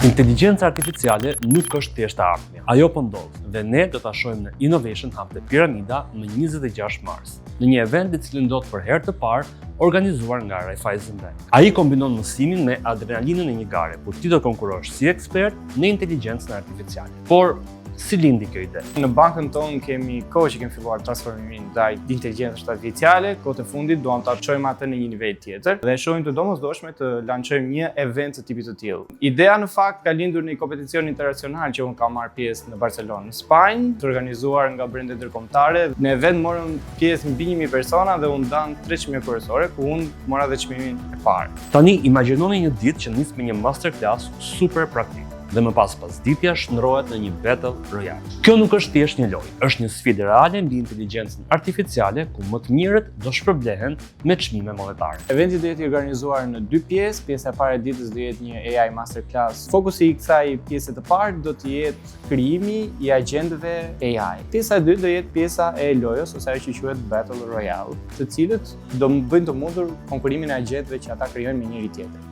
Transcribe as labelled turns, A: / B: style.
A: Inteligjenca artificiale nuk është thjesht e ardhmja. Ajo po ndodh dhe ne do ta shohim në Innovation Hub të Piramida më 26 mars, në një event i cili ndodh për herë të parë organizuar nga Raiffeisen Bank. Ai kombinon mësimin me adrenalinën e një gare, ku ti do konkurosh si ekspert në inteligjencën artificiale. Por si lindi kjo ide?
B: Në bankën tonë kemi kohë që kemi filluar transformimin ndaj inteligjencës artificiale, kohët e fundit duam ta çojmë atë në një nivel tjetër dhe shohim të domosdoshme të lançojmë një event të tipit të tillë. Ideja në fakt ka lindur në një kompeticion internacional që unë kam marrë pjesë në Barcelonë, në Spanjë, të organizuar nga brende ndërkombëtare. Në event morën pjesë mbi 1000 persona dhe u ndan 300.000 kurorë, ku unë mora dhe çmimin e parë.
A: Tani imagjinoni një ditë që nis me një masterclass super praktik dhe më pas pasditja shndrohet në një battle royale. Kjo nuk është thjesht një lojë, është një sfidë reale mbi inteligjencën artificiale ku më të mirët do shpërblehen me çmime monetare.
B: Eventi do jetë i organizuar në 2 pjesë. Pjesa e parë e ditës do jetë një AI masterclass. Fokusi i kësaj pjese të parë do të jetë krijimi i agjentëve AI. Pjesa e dytë do jetë pjesa e lojës ose ajo që quhet Battle Royale, të cilët do bëjnë të mundur konkurimin e agjentëve që ata krijojnë me njëri tjetrin.